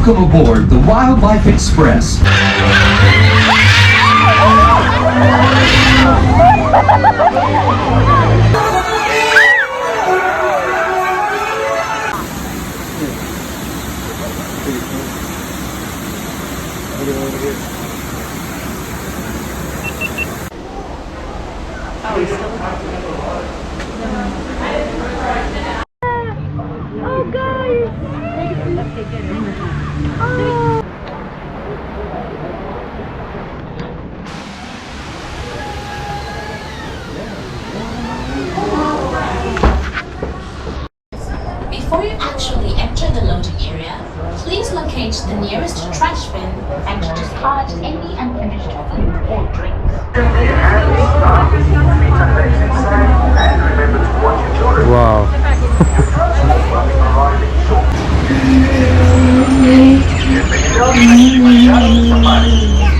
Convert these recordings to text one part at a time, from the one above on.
Welcome aboard the Wildlife Express. Oh, guys! Oh. Before you actually enter the loading area, please locate the nearest trash bin and discard any unfinished food or drinks. Wow.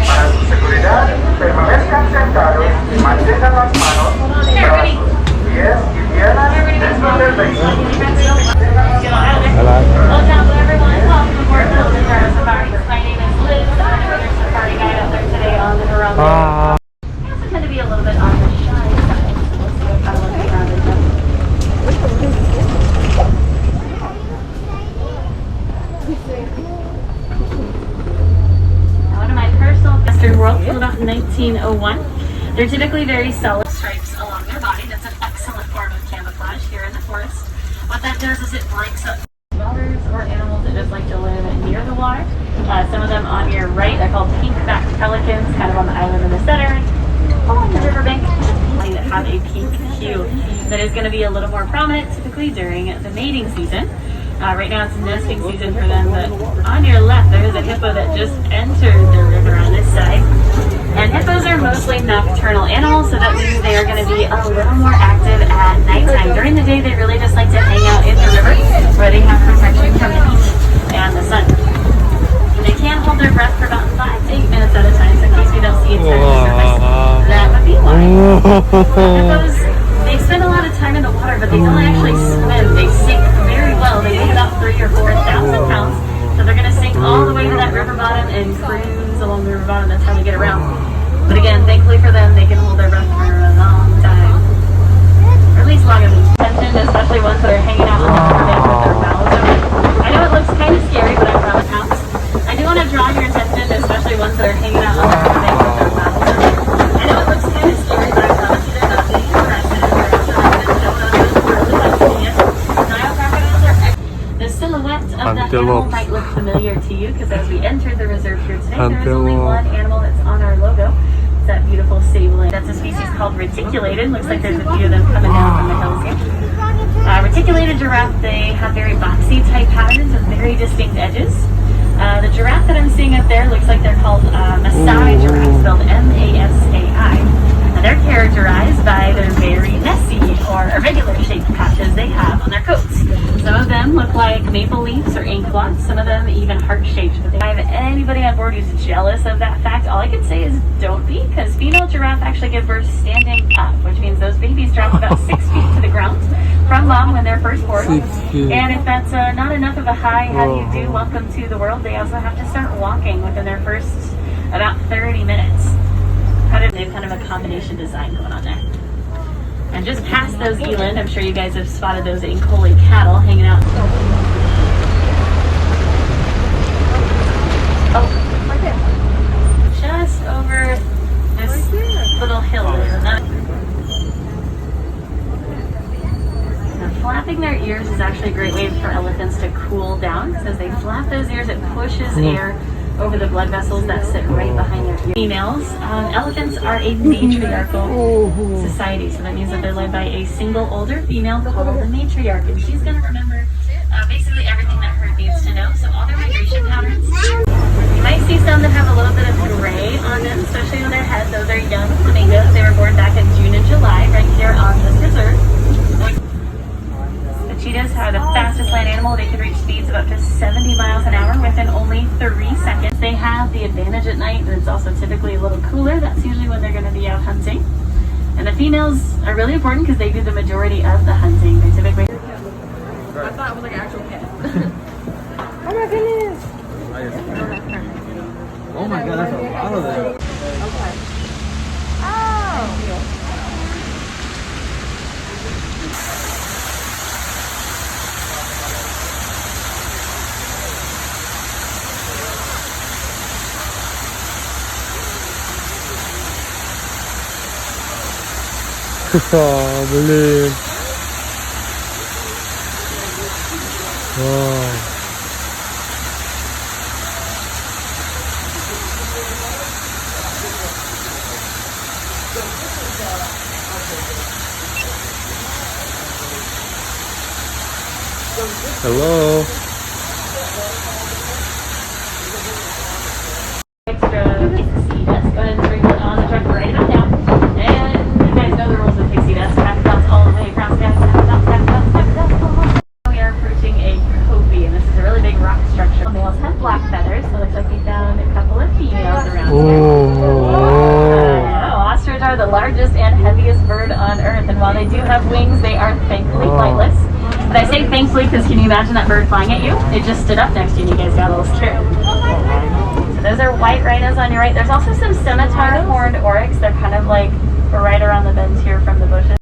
Para su seguridad, permanezcan sentados, mantengan las manos, brazos, pies y piernas dentro del vehículo. Hello. Welcome everyone. Welcome aboard Pelicans Safari. My name is Liz. I'm your safari guide out there today on the Rhinos. I also tend to be a little bit on the shy side. So let's go kind of look around and now, one of my personal Western World from about 1901. They're typically very solid stripes along their body. That's an excellent form of camouflage here in the forest. What that does is it breaks up dwellers or animals that just like to live near the water. Some of them on your right are called pink-backed pelicans, kind of on the island in the center, along the riverbank, that have a pink hue that is going to be a little more prominent typically during the mating season. Right now it's nesting season for them, but on your left there is a hippo that just entered the river on this side. And hippos are mostly nocturnal animals, so that means they are going to be a little more active at nighttime. During the day, they really just like to hang out in the river where they have protection from the heat and the sun. And they can hold their breath for about 5 to 8 minutes at a time, so in case you don't see a tiny surface, that would be why. Hippos, they spend a lot of time in the water, but they don't actually swim. They sink very well. They weigh about 3,000 or 4,000 pounds, so they're going to sink all the way to that river bottom and cruise along the river bottom. That's how they get around. But again, thankfully for them, they can hold their breath for a long time. Or at least longer than attention, especially ones that are hanging out on the riverbank with their mouths open. I know it looks kind of scary, but I promise not. I do want to draw your attention, especially ones that are hanging out on the riverbank with their mouths open. I know it looks kind of scary, but I promise you they're not being aggressive. They're actually like this showing us this really like seeing it. Nile crocodiles are the silhouette of that animal might look familiar to you, because as we enter the reserve here today, there is only one animal that's on our logo. That beautiful sable. That's a species called reticulated. Looks like there's a few of them coming down from the hills here. Reticulated giraffe, they have very boxy type patterns with very distinct edges. The giraffe that I'm seeing up there looks like they're called Maasai giraffes, spelled M-A-S-A-I. And they're characterized by their very messy or irregular shaped patches they have on their coats. Some of them look like maple leaves or ink blots, some of them even heart-shaped. But if I have anybody on board who's jealous of that fact, all I can say is don't be, because female giraffe actually give birth standing up, which means those babies drop about 6 feet to the ground from mom when they're first born. And if that's not enough of a hi, how do you do, welcome to the world, they also have to start walking within their first about 30 minutes. They have kind of a combination design going on there. And just past those eland, I'm sure you guys have spotted those Ankole cattle hanging out. Oh, right there. Just over this little hill there. Now, flapping their ears is actually a great way for elephants to cool down. So as they flap those ears, it pushes air over the blood vessels that sit right behind their ears. Females, elephants are a matriarchal society, so that means that they're led by a single older female called the matriarch, and she's going to remember basically everything that herd needs to know, so all their migration patterns. You might see some that have a little bit of gray on them, especially on their head. Those are young flamingos. They were born back in June and July right here on this reserve. Cheetahs are the fastest land animal. They can reach speeds of up to 70 miles an hour within only 3 seconds. They have the advantage at night, but it's also typically a little cooler. That's usually when they're going to be out hunting. And the females are really important because they do the majority of the hunting. They typically... I thought it was like an actual cat. Oh my goodness! Beli. Wow. Hello. Extra pixie dust. Go ahead and sprinkle it on the truck right about now. And you guys know the rules of pixie dust. Pack dots all the way across, guys. Pack dots, pack dots, pack dots. We are approaching a copy, and this is a really big rock structure. The males have black feathers, so it looks like we found a couple of females around here. Ostrich are the largest and heaviest bird on Earth, and while they do have wings, they are thankfully flightless. But I say thankfully because can you imagine that bird flying at you? It just stood up next to you and you guys got a little scared. So those are white rhinos on your right. There's also some scimitar horned oryx. They're kind of like right around the bends here from the bushes.